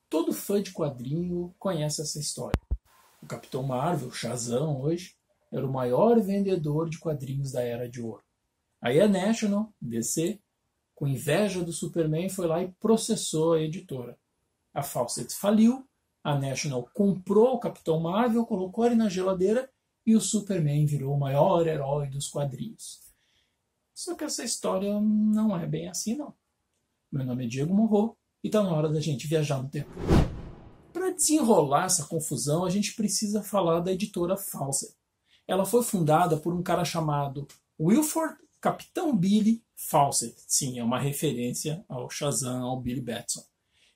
Todo fã de quadrinho conhece essa história. O Capitão Marvel, Shazam hoje, era o maior vendedor de quadrinhos da Era de Ouro. Aí a National, DC, com inveja do Superman, foi lá e processou a editora. A Fawcett faliu, a National comprou o Capitão Marvel, colocou ele na geladeira e o Superman virou o maior herói dos quadrinhos. Só que essa história não é bem assim, não. Meu nome é Diego Monroe e está na hora da gente viajar no tempo. Para desenrolar essa confusão, a gente precisa falar da editora Fawcett. Ela foi fundada por um cara chamado Wilford Capitão Billy Fawcett. Sim, é uma referência ao Shazam, ao Billy Batson.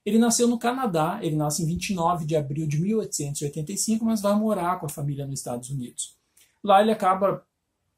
Ele nasceu no Canadá, ele nasce em 29 de abril de 1885, mas vai morar com a família nos Estados Unidos. Lá ele acaba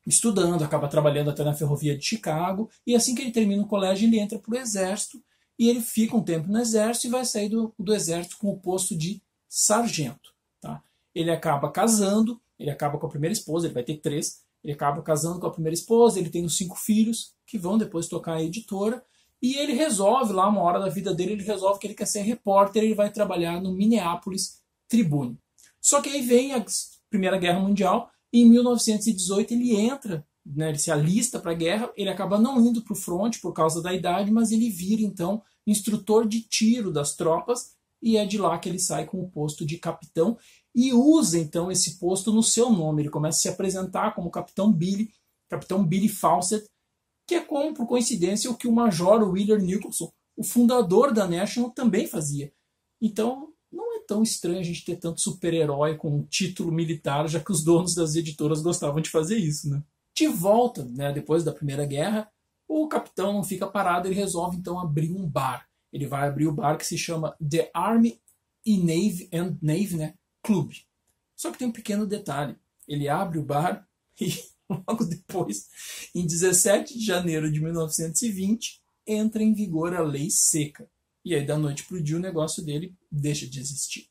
estudando, acaba trabalhando até na ferrovia de Chicago, e assim que ele termina o colégio, ele entra para o exército, e ele fica um tempo no exército e vai sair do exército com o posto de sargento. Tá? Ele acaba casando, ele acaba com a primeira esposa, ele vai ter 3, ele acaba casando com a primeira esposa, ele tem os 5 filhos, que vão depois tocar a editora, e ele resolve, lá uma hora da vida dele, ele resolve que ele quer ser repórter, ele vai trabalhar no Minneapolis Tribune. Só que aí vem a Primeira Guerra Mundial, e em 1918 ele entra, né, ele se alista para a guerra, ele acaba não indo para o fronte por causa da idade, mas ele vira então instrutor de tiro das tropas, e é de lá que ele sai com o posto de capitão, e usa então esse posto no seu nome, ele começa a se apresentar como Capitão Billy Fawcett, que é como, por coincidência, o que o Major William Nicholson, o fundador da National, também fazia. Então, não é tão estranho a gente ter tanto super-herói com um título militar, já que os donos das editoras gostavam de fazer isso, né? De volta, né, depois da Primeira Guerra, o capitão não fica parado, ele resolve então abrir um bar. Ele vai abrir o bar que se chama The Army and Navy, né, Club. Só que tem um pequeno detalhe. Ele abre o bar e logo depois, em 17 de janeiro de 1920, entra em vigor a Lei Seca. E aí, da noite para o dia, o negócio dele deixa de existir.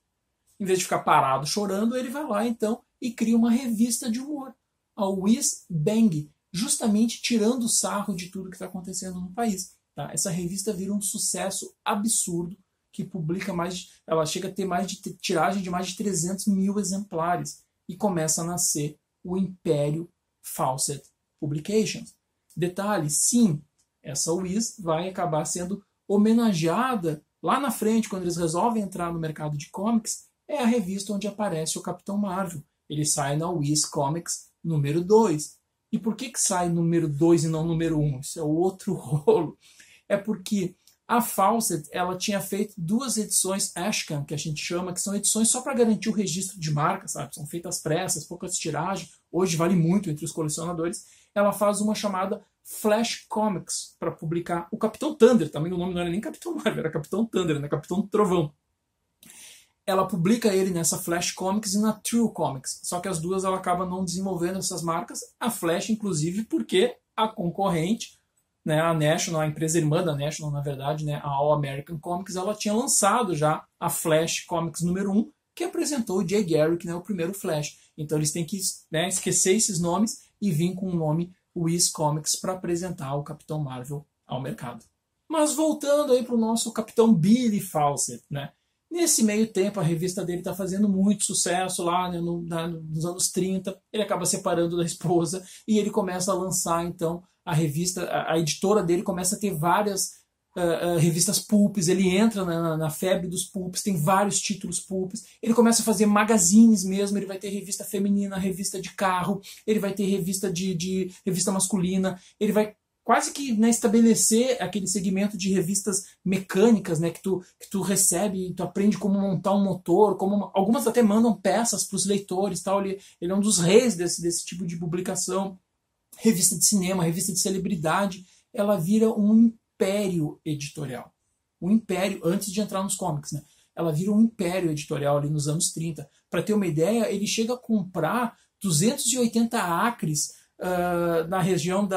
Em vez de ficar parado chorando, ele vai lá, então, e cria uma revista de humor, a Whiz Bang, justamente tirando o sarro de tudo que está acontecendo no país. Tá? Essa revista vira um sucesso absurdo, que publica ela chega a ter tiragem de mais de 300 mil exemplares, e começa a nascer o Império Fawcett Publications. Detalhe, sim, essa Whiz vai acabar sendo homenageada lá na frente, quando eles resolvem entrar no mercado de comics, é a revista onde aparece o Capitão Marvel. Ele sai na Whiz Comics número 2. E por que sai número 2 e não número 1? Isso é outro rolo. É porque a Fawcett, ela tinha feito 2 edições Ashcan, que a gente chama, que são edições só para garantir o registro de marca, sabe? São feitas pressas, poucas tiragens, hoje vale muito entre os colecionadores. Ela faz uma chamada Flash Comics para publicar o Capitão Thunder, também o nome não era nem Capitão Marvel, era Capitão Thunder, né? Capitão Trovão. Ela publica ele nessa Flash Comics e na True Comics, só que as duas ela acaba não desenvolvendo essas marcas, a Flash inclusive porque a concorrente, né, a National, a empresa irmã da National, na verdade, né, a All American Comics, ela tinha lançado já a Flash Comics número 1, que apresentou o Jay Garrick, né, o primeiro Flash. Então eles têm que, né, esquecer esses nomes e vir com o nome Whiz Comics para apresentar o Capitão Marvel ao mercado. Mas voltando aí para o nosso Capitão Billy Fawcett, né? Nesse meio tempo, a revista dele está fazendo muito sucesso lá, né, nos anos 30. Ele acaba separando da esposa e ele começa a lançar, então, a revista. A editora dele começa a ter várias revistas pulps. Ele entra na febre dos pulps, tem vários títulos pulps. Ele começa a fazer magazines mesmo. Ele vai ter revista feminina, revista de carro, ele vai ter revista de revista masculina. Ele vai quase que, né, estabelecer aquele segmento de revistas mecânicas, né, que tu recebe e tu aprende como montar um motor, algumas até mandam peças para os leitores, tal. Ele é um dos reis desse tipo de publicação. Revista de cinema, revista de celebridade, ela vira um império editorial. Um império, antes de entrar nos cómics, né? Ela vira um império editorial ali nos anos 30. Para ter uma ideia, ele chega a comprar 280 acres na região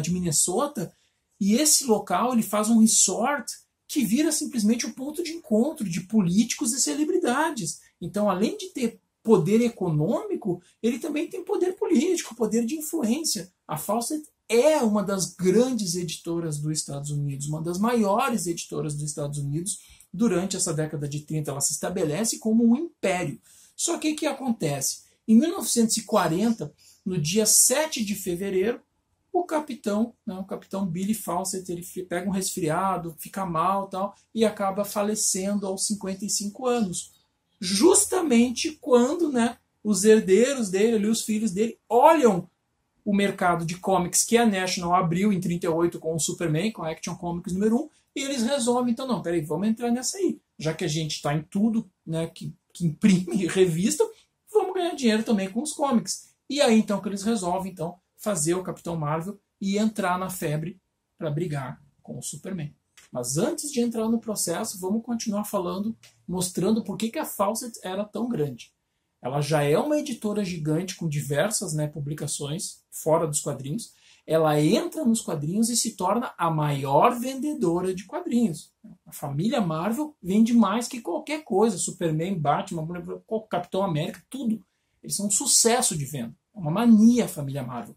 de Minnesota, e esse local ele faz um resort que vira simplesmente um ponto de encontro de políticos e celebridades. Então, além de ter poder econômico, ele também tem poder político, poder de influência. A Fawcett é uma das grandes editoras dos Estados Unidos, uma das maiores editoras dos Estados Unidos, durante essa década de 30, ela se estabelece como um império. Só que o que acontece? Em 1940, no dia 7 de fevereiro, o capitão Billy Fawcett, ele pega um resfriado, fica mal tal, e acaba falecendo aos 55 anos. Justamente quando os herdeiros dele, ali, os filhos dele, olham o mercado de comics que a National abriu em 38 com o Superman, com a Action Comics número 1, e eles resolvem, então, não, peraí, vamos entrar nessa aí. Já que a gente está em tudo que imprime revista, vamos ganhar dinheiro também com os comics. E aí, então, que eles resolvem, então, fazer o Capitão Marvel e entrar na febre para brigar com o Superman. Mas antes de entrar no processo, vamos continuar falando, mostrando por que a Fawcett era tão grande. Ela já é uma editora gigante com diversas publicações fora dos quadrinhos. Ela entra nos quadrinhos e se torna a maior vendedora de quadrinhos. A família Marvel vende mais que qualquer coisa. Superman, Batman, Capitão América, tudo. Eles são um sucesso de venda. É uma mania a família Marvel.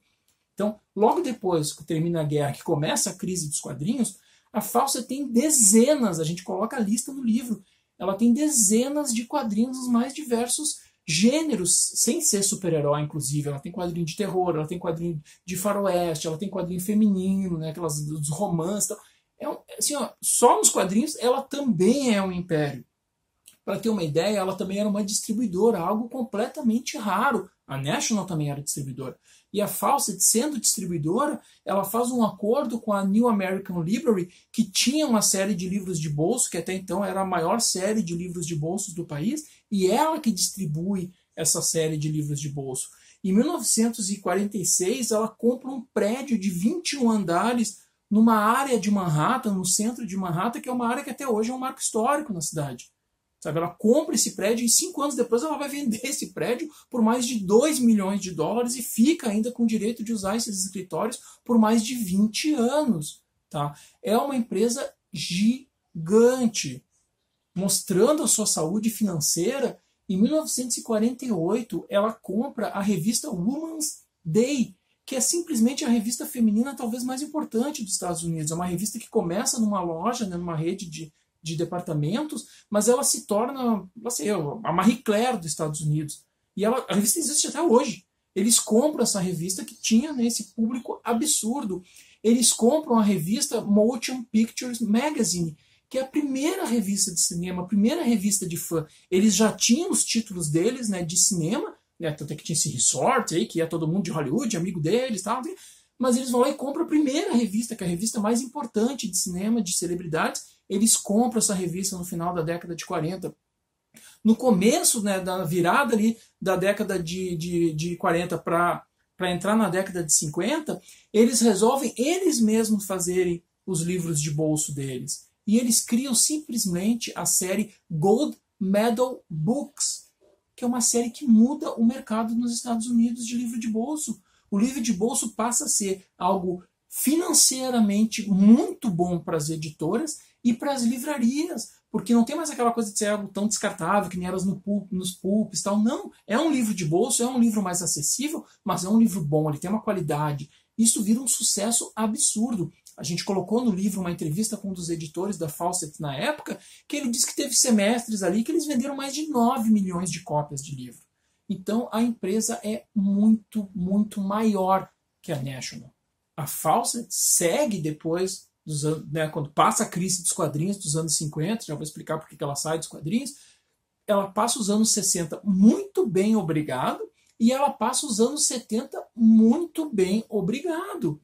Então, logo depois que termina a guerra, que começa a crise dos quadrinhos, a Fawcett tem dezenas, a gente coloca a lista no livro, ela tem dezenas de quadrinhos dos mais diversos gêneros, sem ser super-herói, inclusive. Ela tem quadrinho de terror, ela tem quadrinho de faroeste, ela tem quadrinho feminino, aquelas dos romances. Assim, só nos quadrinhos ela também é um império. Para ter uma ideia, ela também era uma distribuidora, algo completamente raro. A National também era distribuidora. E a Fawcett, sendo distribuidora, ela faz um acordo com a New American Library, que tinha uma série de livros de bolso, que até então era a maior série de livros de bolsos do país, e ela que distribui essa série de livros de bolso. Em 1946, ela compra um prédio de 21 andares numa área de Manhattan, no centro de Manhattan, que é uma área que até hoje é um marco histórico na cidade. Sabe, ela compra esse prédio e 5 anos depois ela vai vender esse prédio por mais de 2 milhões de dólares e fica ainda com o direito de usar esses escritórios por mais de 20 anos. Tá? É uma empresa gigante, mostrando a sua saúde financeira. Em 1948, ela compra a revista Woman's Day, que é simplesmente a revista feminina talvez mais importante dos Estados Unidos. É uma revista que começa numa loja, numa rede de departamentos, mas ela se torna a Marie Claire dos Estados Unidos. E a revista existe até hoje. Eles compram essa revista que tinha esse público absurdo. Eles compram a revista Motion Pictures Magazine, que é a primeira revista de cinema, a primeira revista de fã. Eles já tinham os títulos deles de cinema, tanto é que tinha esse Resort aí, que é todo mundo de Hollywood, amigo deles, tal, mas eles vão lá e compram a primeira revista, que é a revista mais importante de cinema, de celebridades. Eles compram essa revista no final da década de 40. No começo da virada ali da década de 40 para entrar na década de 50, eles resolvem eles mesmos fazerem os livros de bolso deles. E eles criam simplesmente a série Gold Medal Books, que é uma série que muda o mercado nos Estados Unidos de livro de bolso. O livro de bolso passa a ser algo financeiramente muito bom para as editoras e para as livrarias, porque não tem mais aquela coisa de ser algo tão descartável que nem era nos pulps e tal. Não, é um livro de bolso, é um livro mais acessível, mas é um livro bom, ele tem uma qualidade. Isso vira um sucesso absurdo. A gente colocou no livro uma entrevista com um dos editores da Fawcett na época, que ele disse que teve semestres ali que eles venderam mais de 9 milhões de cópias de livro. Então a empresa é muito, muito maior que a National. A Fawcett segue depois dos anos, quando passa a crise dos quadrinhos dos anos 50, já vou explicar por que ela sai dos quadrinhos, ela passa os anos 60 muito bem, obrigado, e ela passa os anos 70 muito bem, obrigado.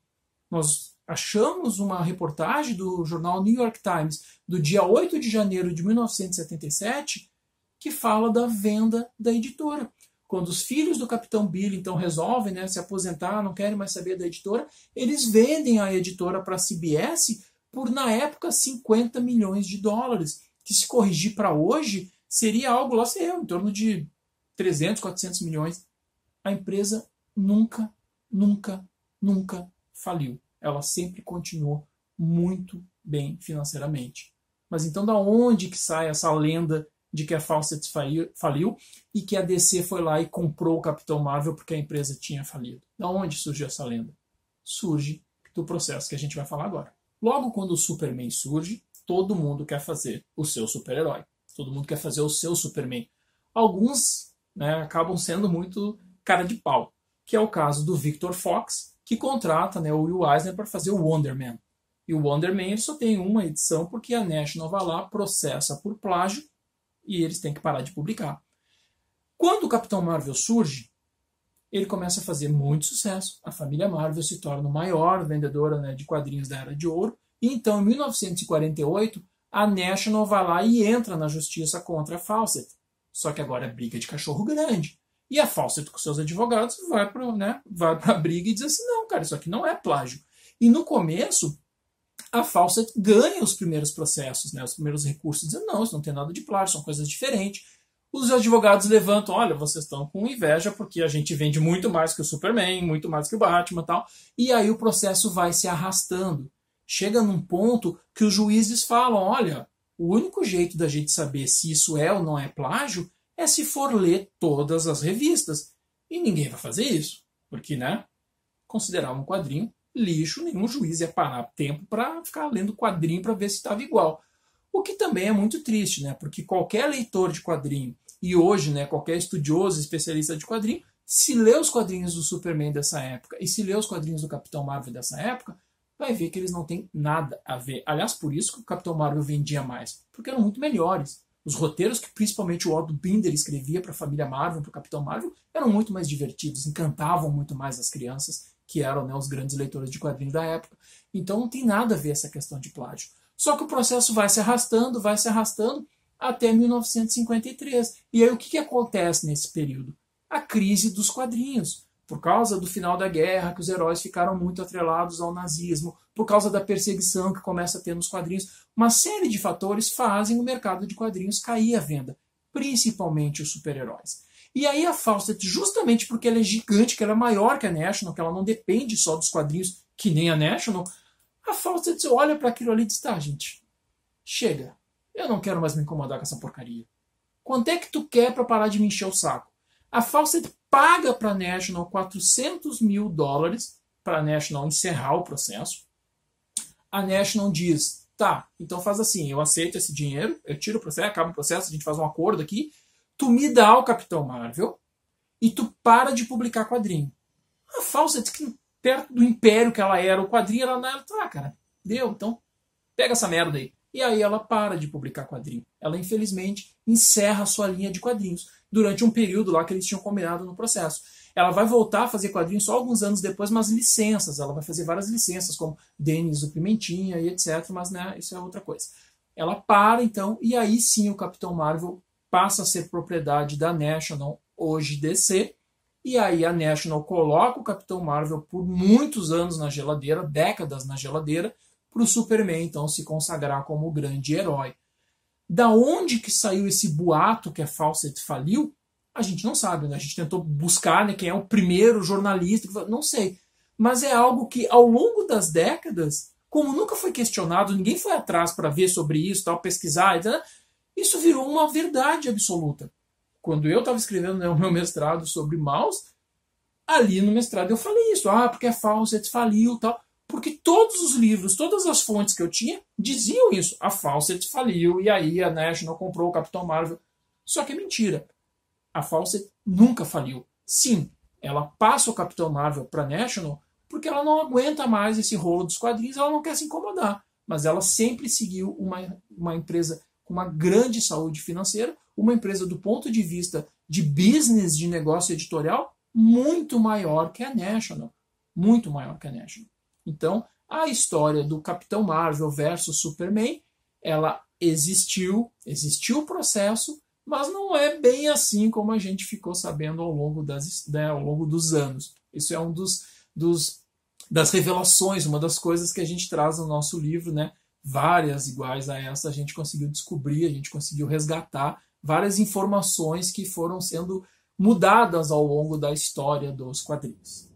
Nós achamos uma reportagem do jornal New York Times do dia 8 de janeiro de 1977 que fala da venda da editora. Quando os filhos do Capitão Billy então resolvem se aposentar, não querem mais saber da editora, eles vendem a editora para a CBS por, na época, 50 milhões de dólares, que se corrigir para hoje seria algo lá, em torno de 300, 400 milhões. A empresa nunca, nunca, nunca faliu. Ela sempre continuou muito bem financeiramente. Mas então da onde que sai essa lenda de que a Fawcett faliu e que a DC foi lá e comprou o Capitão Marvel porque a empresa tinha falido? Da onde surgiu essa lenda? Surge do processo que a gente vai falar agora. Logo quando o Superman surge, todo mundo quer fazer o seu super-herói. Todo mundo quer fazer o seu Superman. Alguns, né, acabam sendo muito cara de pau, que é o caso do Victor Fox, que contrata, né, o Will Eisner para fazer o Wonder Man. E o Wonder Man ele só tem uma edição porque a National vai lá, processa por plágio e eles têm que parar de publicar. Quando o Capitão Marvel surge, ele começa a fazer muito sucesso. A família Marvel se torna a maior vendedora, né, de quadrinhos da Era de Ouro. E então, em 1948, a National vai lá e entra na justiça contra a Fawcett. Só que agora é briga de cachorro grande. E a Fawcett, com seus advogados, vai para a briga e diz assim, não, cara, isso aqui não é plágio. E no começo, a Fawcett ganha os primeiros processos, né, os primeiros recursos, dizendo, não, isso não tem nada de plágio, são coisas diferentes. Os advogados levantam, olha, vocês estão com inveja porque a gente vende muito mais que o Superman, muito mais que o Batman e tal. E aí o processo vai se arrastando. Chega num ponto que os juízes falam, olha, o único jeito da gente saber se isso é ou não é plágio é se for ler todas as revistas. E ninguém vai fazer isso, porque, né, considerar um quadrinho lixo, nenhum juiz ia parar tempo para ficar lendo quadrinho para ver se estava igual. O que também é muito triste, né, porque qualquer leitor de quadrinho, e hoje, né, qualquer estudioso, especialista de quadrinho, se lê os quadrinhos do Superman dessa época e se lê os quadrinhos do Capitão Marvel dessa época, vai ver que eles não têm nada a ver. Aliás, por isso que o Capitão Marvel vendia mais, porque eram muito melhores. Os roteiros que principalmente o Otto Binder escrevia para a família Marvel, para o Capitão Marvel, eram muito mais divertidos, encantavam muito mais as crianças, que eram, né, os grandes leitores de quadrinhos da época. Então não tem nada a ver essa questão de plágio. Só que o processo vai se arrastando, até 1953. E aí o que acontece nesse período? A crise dos quadrinhos. Por causa do final da guerra, que os heróis ficaram muito atrelados ao nazismo, por causa da perseguição que começa a ter nos quadrinhos, uma série de fatores fazem o mercado de quadrinhos cair à venda, principalmente os super-heróis. E aí a Fawcett, justamente porque ela é gigante, que ela é maior que a National, que ela não depende só dos quadrinhos, que nem a National, a Fawcett olha para aquilo ali e diz, tá, gente, chega, eu não quero mais me incomodar com essa porcaria. Quanto é que tu quer para parar de me encher o saco? A Fawcett paga para a National $400 mil para a National encerrar o processo. A National diz, tá, então faz assim, eu aceito esse dinheiro, eu tiro o processo, acaba o processo, a gente faz um acordo aqui, tu me dá o Capitão Marvel e tu para de publicar quadrinho. A Fawcett, que perto do império que ela era, o quadrinho, ela tá, cara, deu, então pega essa merda aí. E aí ela para de publicar quadrinho. Ela, infelizmente, encerra a sua linha de quadrinhos durante um período lá que eles tinham combinado no processo. Ela vai voltar a fazer quadrinhos só alguns anos depois, mas licenças. Ela vai fazer várias licenças, como Denis o Pimentinha e etc. Mas, né, isso é outra coisa. Ela para, então, e aí sim o Capitão Marvel passa a ser propriedade da National, hoje DC. E aí a National coloca o Capitão Marvel por muitos anos na geladeira, décadas na geladeira, para o Superman, então, se consagrar como o grande herói. Da onde que saiu esse boato que a Fawcett faliu? A gente não sabe, né? A gente tentou buscar, né, quem é o primeiro jornalista, não sei. Mas é algo que, ao longo das décadas, como nunca foi questionado, ninguém foi atrás para ver sobre isso, tal, pesquisar, etc., isso virou uma verdade absoluta. Quando eu estava escrevendo, né, o meu mestrado sobre mouse, ali no mestrado eu falei isso, porque a Fawcett faliu, tal. Porque todos os livros, todas as fontes que eu tinha diziam isso. A Fawcett faliu e aí a National comprou o Capitão Marvel. Só que é mentira. A Fawcett nunca faliu. Sim, ela passa o Capitão Marvel para a National porque ela não aguenta mais esse rolo dos quadrinhos, ela não quer se incomodar. Mas ela sempre seguiu uma empresa com uma grande saúde financeira, uma empresa do ponto de vista de business, de negócio editorial, muito maior que a National. Muito maior que a National. Então, a história do Capitão Marvel versus Superman, ela existiu o processo, mas não é bem assim como a gente ficou sabendo ao longo dos anos. Isso é um das revelações, uma das coisas que a gente traz no nosso livro, né? Várias iguais a essa a gente conseguiu descobrir, a gente conseguiu resgatar várias informações que foram sendo mudadas ao longo da história dos quadrinhos.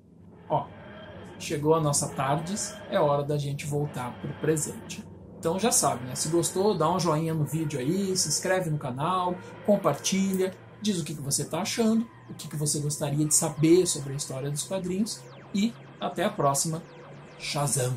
Chegou a nossa tardes, é hora da gente voltar para o presente. Então já sabe, né? Se gostou, dá um joinha no vídeo aí, se inscreve no canal, compartilha, diz o que você está achando, o que você gostaria de saber sobre a história dos quadrinhos e até a próxima. Shazam!